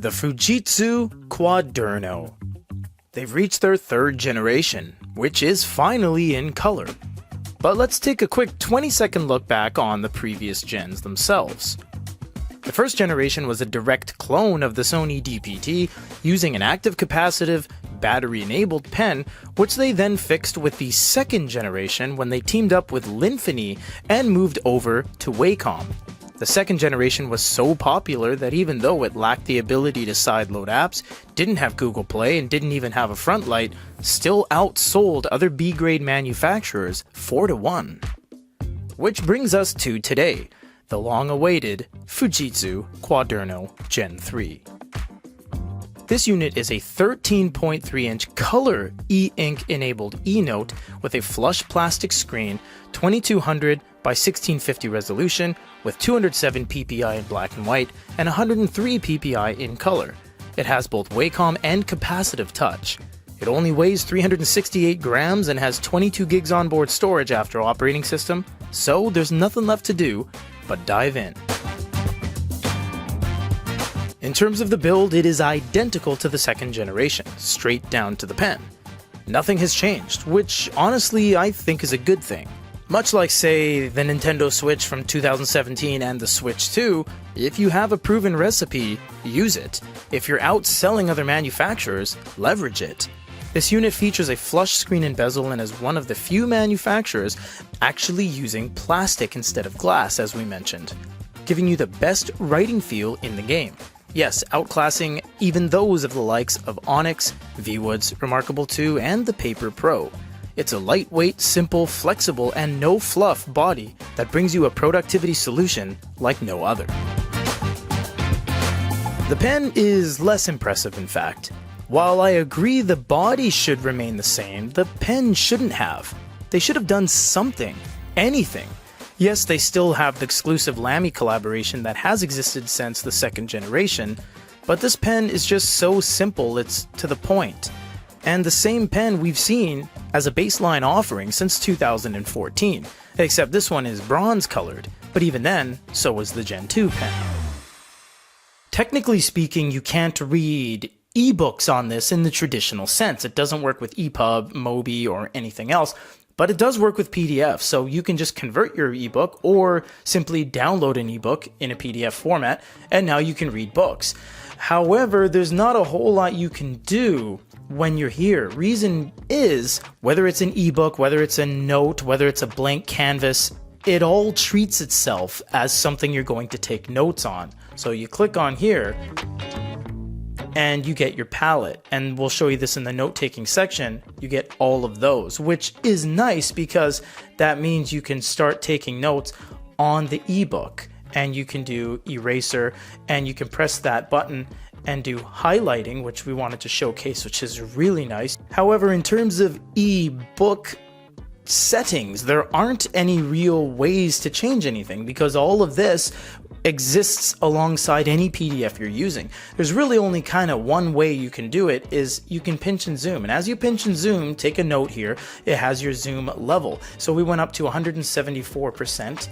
The Fujitsu Quaderno. They've reached their third generation, which is finally in color. But let's take a quick 20-second look back on the previous gens themselves. The first generation was a direct clone of the Sony DPT using an active capacitive, battery-enabled pen, which they then fixed with the second generation when they teamed up with Linfini and moved over to Wacom. The second generation was so popular that even though it lacked the ability to sideload apps, didn't have Google Play, and didn't even have a front light, still outsold other B-grade manufacturers 4-1. Which brings us to today, the long-awaited Fujitsu Quaderno Gen 3. This unit is a 13.3-inch color EINK enabled E-Note with a flush plastic screen, 2200 by 1650 resolution with 207 ppi in black and white and 103 ppi in color. It has both Wacom and capacitive touch. It only weighs 368 grams and has 22 gigs onboard storage after operating system, so there's nothing left to do but dive in. In terms of the build, it is identical to the second generation, straight down to the pen. Nothing has changed, which honestly I think is a good thing. Much like, say, the Nintendo Switch from 2017 and the Switch 2, if you have a proven recipe, use it. If you're outselling other manufacturers, leverage it. This unit features a flush screen and bezel and is one of the few manufacturers actually using plastic instead of glass, as we mentioned, giving you the best writing feel in the game. Yes, outclassing even those of the likes of Onyx, VWood's Remarkable 2, and the Paper Pro. It's a lightweight, simple, flexible, and no fluff body that brings you a productivity solution like no other. The pen is less impressive, in fact. While I agree the body should remain the same, the pen shouldn't have. They should have done something, anything. Yes, they still have the exclusive Lamy collaboration that has existed since the second generation, but this pen is just so simple, it's to the point. And the same pen we've seen as a baseline offering since 2014, except this one is bronze colored, but even then, so was the Gen 2 pen. Technically speaking, you can't read ebooks on this in the traditional sense. It doesn't work with EPUB, Mobi, or anything else, but it does work with PDF, so you can just convert your ebook or simply download an ebook in a PDF format, and now you can read books. However, there's not a whole lot you can do when you're here. Reason is, whether it's an ebook, whether it's a note, whether it's a blank canvas, it all treats itself as something you're going to take notes on. So you click on here, and you get your palette, and we'll show you this in the note-taking section. You get all of those, which is nice because that means you can start taking notes on the ebook, and you can do eraser, and you can press that button and do highlighting, which we wanted to showcase, which is really nice. However, in terms of ebook settings, there aren't any real ways to change anything because all of this exists alongside any PDF you're using. There's really only kind of one way you can do it, is you can pinch and zoom. And as you pinch and zoom, take a note here, it has your zoom level. So we went up to 174%.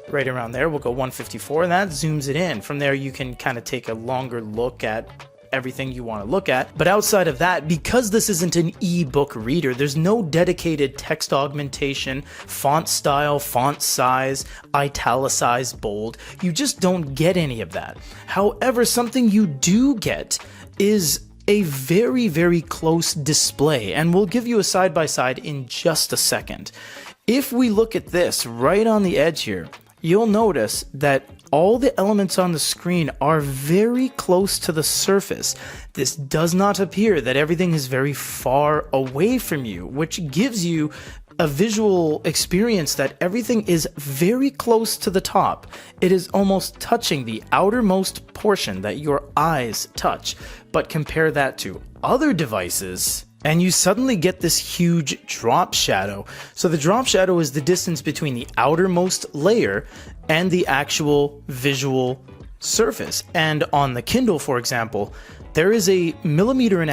Right around there, we'll go 154, and that zooms it in. From there, you can kind of take a longer look at everything you want to look at. But outside of that, because this isn't an ebook reader, there's no dedicated text augmentation, font style, font size, italicize, bold. You just don't get any of that. However, something you do get is a very, very close display, and we'll give you a side-by-side in just a second. If we look at this right on the edge here, you'll notice that all the elements on the screen are very close to the surface. This does not appear that everything is very far away from you, which gives you a visual experience that everything is very close to the top. It is almost touching the outermost portion that your eyes touch. But compare that to other devices, and you suddenly get this huge drop shadow. So the drop shadow is the distance between the outermost layer and the actual visual surface. And on the Kindle, for example, there is a 1.5 millimeter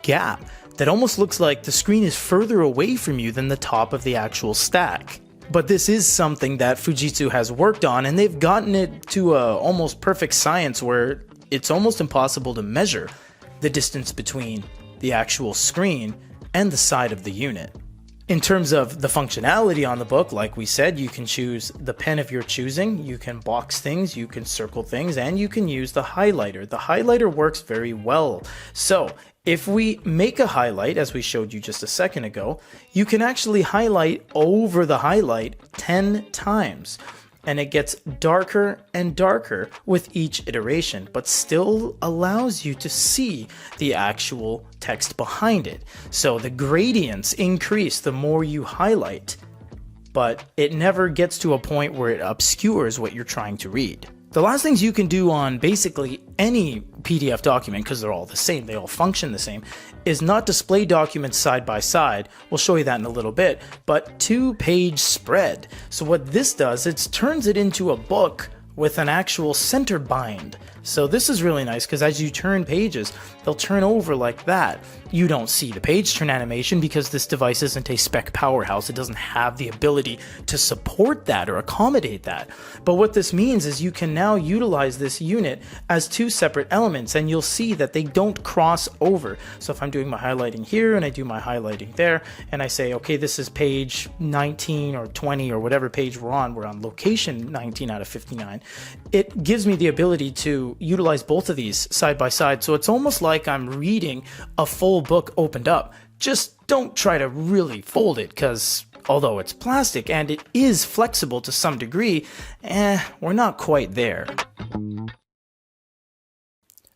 gap that almost looks like the screen is further away from you than the top of the actual stack. But this is something that Fujitsu has worked on, and they've gotten it to a almost perfect science where it's almost impossible to measure the distance between the actual screen and the side of the unit. In terms of the functionality on the book, like we said, you can choose the pen of your choosing, you can box things, you can circle things, and you can use the highlighter. The highlighter works very well. So if we make a highlight, as we showed you just a second ago, you can actually highlight over the highlight 10 times. And it gets darker and darker with each iteration, but still allows you to see the actual text behind it. So the gradients increase the more you highlight, but it never gets to a point where it obscures what you're trying to read. The last things you can do on basically any PDF document, because they're all the same, they all function the same, is not display documents side by side. We'll show you that in a little bit, but 2-page spread. So what this does, it turns it into a book with an actual center bind. So this is really nice because as you turn pages, they'll turn over like that. You don't see the page turn animation because this device isn't a spec powerhouse. It doesn't have the ability to support that or accommodate that. But what this means is you can now utilize this unit as 2 separate elements, and you'll see that they don't cross over. So if I'm doing my highlighting here and I do my highlighting there, and I say, okay, this is page 19 or 20 or whatever page we're on location 19 out of 59, it gives me the ability to utilize both of these side by side. So it's almost like I'm reading a full book opened up. Just don't try to really fold it, because although it's plastic and it is flexible to some degree, we're not quite there.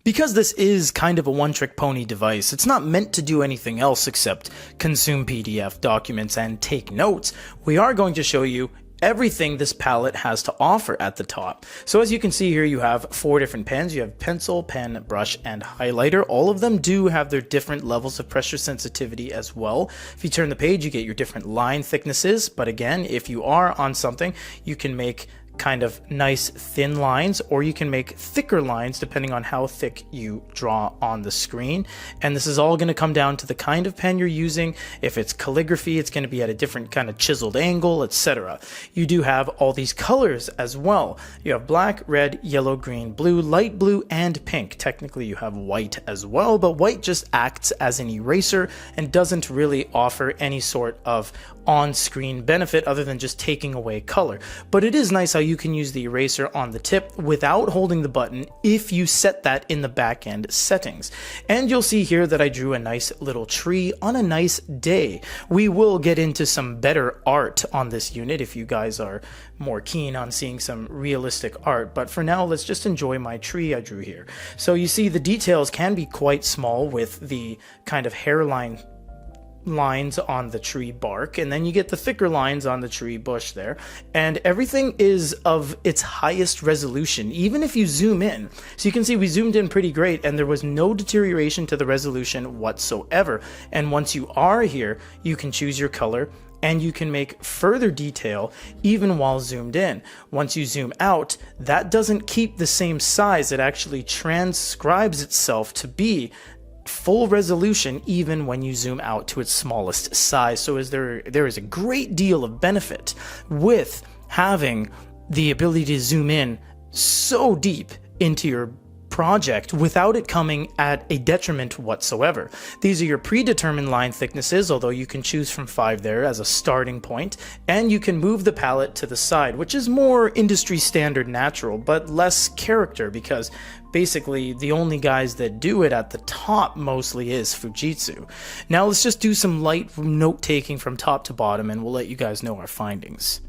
Because this is kind of a one-trick pony device, it's not meant to do anything else except consume PDF documents and take notes. We are going to show you everything this palette has to offer at the top. So as you can see here, you have 4 different pens. You have pencil, pen, brush, and highlighter. All of them do have their different levels of pressure sensitivity as well. If you turn the page, you get your different line thicknesses. But again, if you are on something, you can make kind of nice thin lines, or you can make thicker lines depending on how thick you draw on the screen. And this is all going to come down to the kind of pen you're using. If it's calligraphy, it's going to be at a different kind of chiseled angle, etc. You do have all these colors as well. You have black, red, yellow, green, blue, light blue, and pink. Technically you have white as well, but white just acts as an eraser and doesn't really offer any sort of on-screen benefit other than just taking away color. But it is nice how you can use the eraser on the tip without holding the button if you set that in the back end settings. And you'll see here that I drew a nice little tree on a nice day. We will get into some better art on this unit if you guys are more keen on seeing some realistic art, but for now let's just enjoy my tree I drew here. So you see the details can be quite small with the kind of hairline lines on the tree bark, and then you get the thicker lines on the tree bush there, and everything is of its highest resolution even if you zoom in. So you can see we zoomed in pretty great and there was no deterioration to the resolution whatsoever. And once you are here, you can choose your color and you can make further detail even while zoomed in. Once you zoom out, that doesn't keep the same size. It actually transcribes itself to be full resolution even when you zoom out to its smallest size. So there is a great deal of benefit with having the ability to zoom in so deep into your project without it coming at a detriment whatsoever. These are your predetermined line thicknesses, although you can choose from 5 there as a starting point, and you can move the palette to the side, which is more industry standard natural, but less character, because basically the only guys that do it at the top mostly is Fujitsu. Now let's just do some light note taking from top to bottom and we'll let you guys know our findings.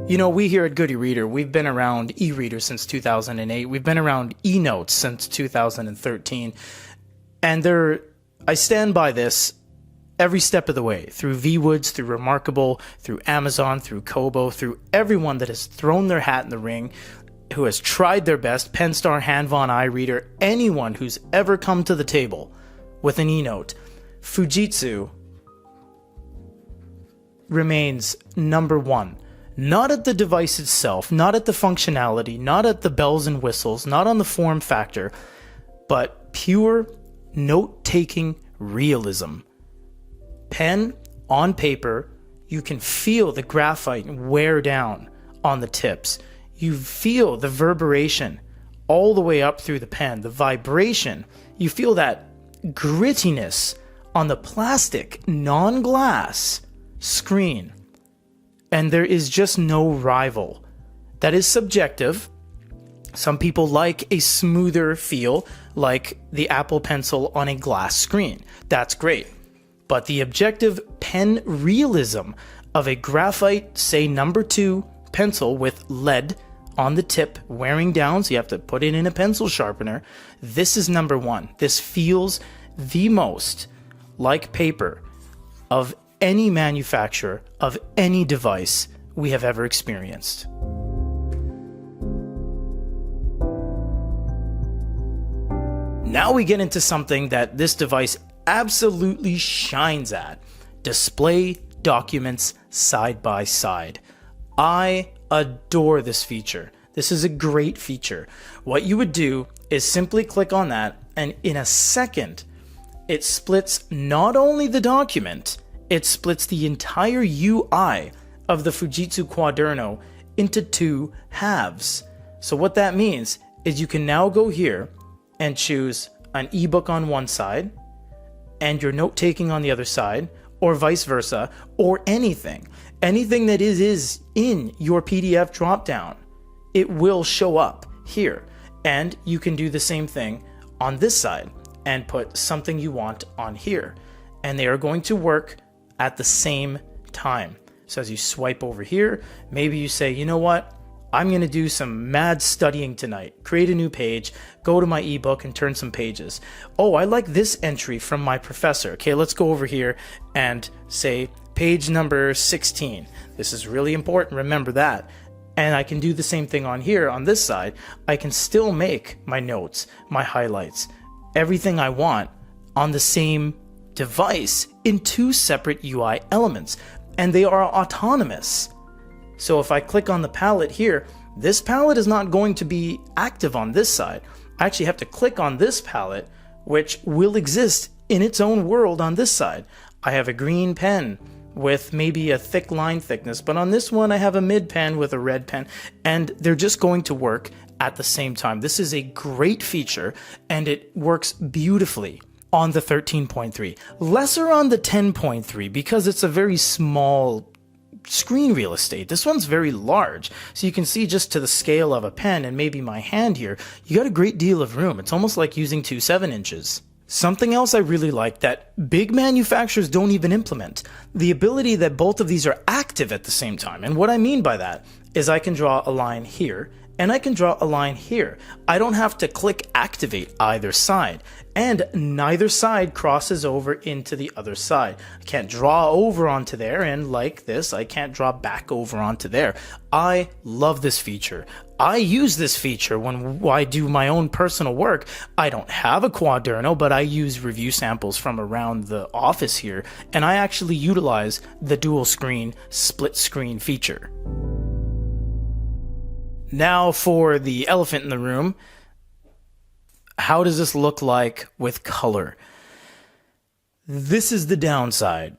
You know, we here at Good eReader, we've been around eReader since 2008. We've been around eNotes since 2013. And I stand by this every step of the way, through VWoods, through Remarkable, through Amazon, through Kobo, through everyone that has thrown their hat in the ring, who has tried their best, Penstar, Hanvon, iReader, anyone who's ever come to the table with an eNote. Fujitsu remains number one. Not at the device itself, not at the functionality, not at the bells and whistles, not on the form factor, but pure note-taking realism. Pen on paper, you can feel the graphite wear down on the tips. You feel the reverberation all the way up through the pen, the vibration. You feel that grittiness on the plastic, non-glass screen. And there is just no rival. That is subjective. Some people like a smoother feel, like the Apple Pencil on a glass screen. That's great. But the objective pen realism of a graphite, say number 2 pencil with lead on the tip wearing down, so you have to put it in a pencil sharpener, this is number 1. This feels the most like paper of any manufacturer of any device we have ever experienced. Now we get into something that this device absolutely shines at. Display documents side by side. I adore this feature. This is a great feature. What you would do is simply click on that, and in a second, it splits not only the document, it splits the entire UI of the Fujitsu Quaderno into 2 halves. So what that means is you can now go here and choose an ebook on one side and your note-taking on the other side, or vice versa, or anything that is in your PDF dropdown, it will show up here. And you can do the same thing on this side and put something you want on here. And they are going to work at the same time. So as you swipe over here, maybe you say, you know what? I'm going to do some mad studying tonight. Create a new page, go to my ebook and turn some pages. Oh, I like this entry from my professor. Okay, let's go over here and say page number 16. This is really important. Remember that. And I can do the same thing on here on this side. I can still make my notes, my highlights, everything I want on the same device in 2 separate UI elements. And they are autonomous. So if I click on the palette here, this palette is not going to be active on this side. I actually have to click on this palette, which will exist in its own world on this side. I have a green pen with maybe a thick line thickness, but on this one I have a mid pen with a red pen, and they're just going to work at the same time. This is a great feature, and it works beautifully on the 13.3. Lesser on the 10.3 because it's a very small screen real estate. This one's very large, so you can see just to the scale of a pen and maybe my hand here, you got a great deal of room. It's almost like using 2 7-inches. Something else I really like that big manufacturers don't even implement, the ability that both of these are active at the same time. And what I mean by that is I can draw a line here and I can draw a line here. I don't have to click activate either side, and neither side crosses over into the other side. I can't draw over onto there, and like this, I can't draw back over onto there. I love this feature. I use this feature when I do my own personal work. I don't have a Quaderno, but I use review samples from around the office here, and I actually utilize the dual screen, split screen feature. Now for the elephant in the room. How does this look like with color? This is the downside.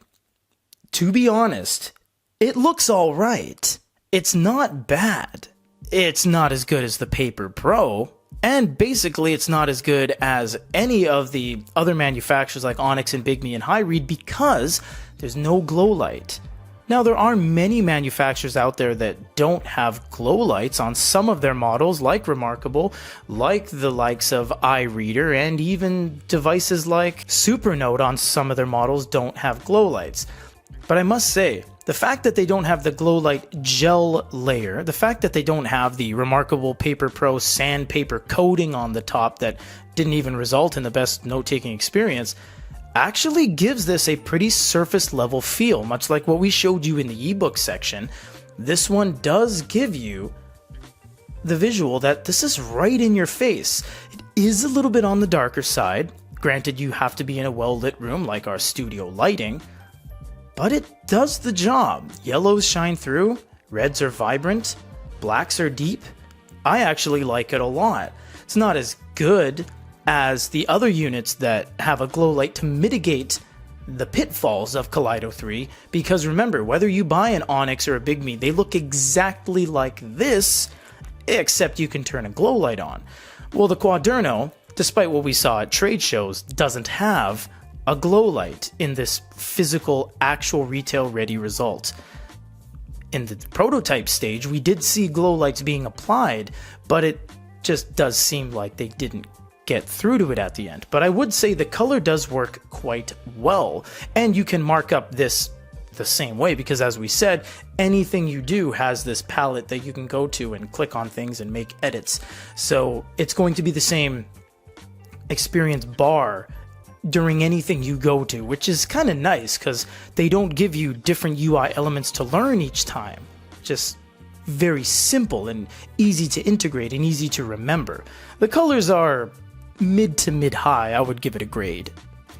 To be honest, it looks all right. It's not bad. It's not as good as the Paper Pro, and basically it's not as good as any of the other manufacturers like Onyx and Bigme and Hi-Read because there's no glow light. Now, there are many manufacturers out there that don't have glow lights on some of their models, like Remarkable, like the likes of iReader, and even devices like Supernote on some of their models don't have glow lights. But I must say, the fact that they don't have the glow light gel layer, the fact that they don't have the Remarkable Paper Pro sandpaper coating on the top that didn't even result in the best note-taking experience, actually gives this a pretty surface level feel, much like what we showed you in the ebook section. This one does give you the visual that this is right in your face. It is a little bit on the darker side. Granted, you have to be in a well-lit room like our studio lighting, but it does the job. Yellows shine through, reds are vibrant, blacks are deep. I actually like it a lot. It's not as good as the other units that have a glow light to mitigate the pitfalls of Kaleido 3, because remember, whether you buy an Onyx or a bigme, they look exactly like this, except you can turn a glow light on. Well, the Quaderno, despite what we saw at trade shows, doesn't have a glow light in this physical, actual retail ready result. In the prototype stage, we did see glow lights being applied, but it just does seem like they didn't get through to it at the end. But I would say the color does work quite well, and you can mark up this the same way, because as we said, anything you do has this palette that you can go to and click on things and make edits. So it's going to be the same experience bar during anything you go to, which is kind of nice because they don't give you different UI elements to learn each time. Just very simple and easy to integrate and easy to remember. The colors are mid to mid-high. I would give it a grade.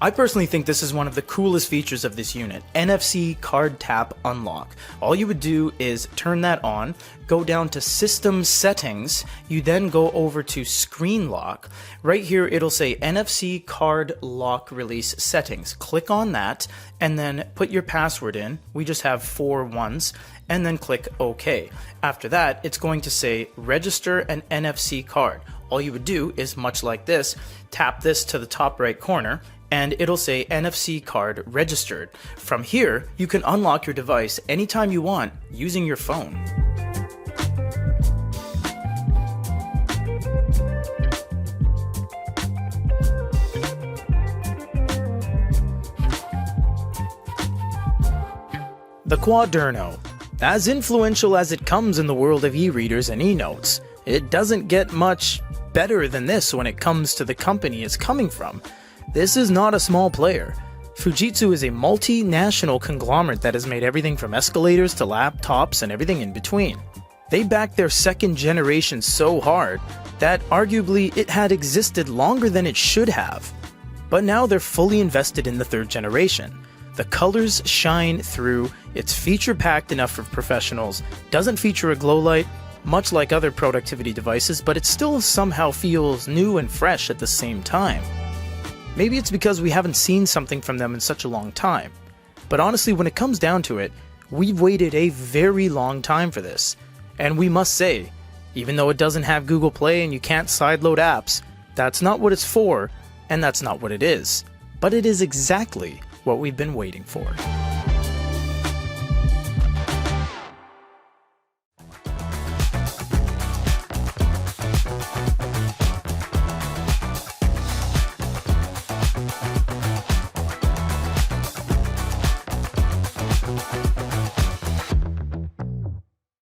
I personally think this is one of the coolest features of this unit, NFC card tap unlock. All you would do is turn that on, go down to System Settings, you then go over to Screen Lock. Right here it'll say NFC card lock release settings. Click on that and then put your password in. We just have 4 ones, and then click OK. After that, it's going to say register an NFC card. All you would do is, much like this, tap this to the top right corner, and it'll say NFC card registered. From here, you can unlock your device anytime you want using your phone. The Quaderno. As influential as it comes in the world of e-readers and e-notes, it doesn't get much better than this when it comes to the company it's coming from. This is not a small player. Fujitsu is a multinational conglomerate that has made everything from escalators to laptops and everything in between. They backed their second generation so hard that arguably it had existed longer than it should have. But now they're fully invested in the third generation. The colors shine through, it's feature-packed enough for professionals, doesn't feature a glow light, much like other productivity devices, but it still somehow feels new and fresh at the same time. Maybe it's because we haven't seen something from them in such a long time. But honestly, when it comes down to it, we've waited a very long time for this. And we must say, even though it doesn't have Google Play and you can't sideload apps, that's not what it's for, and that's not what it is. But it is exactly what we've been waiting for.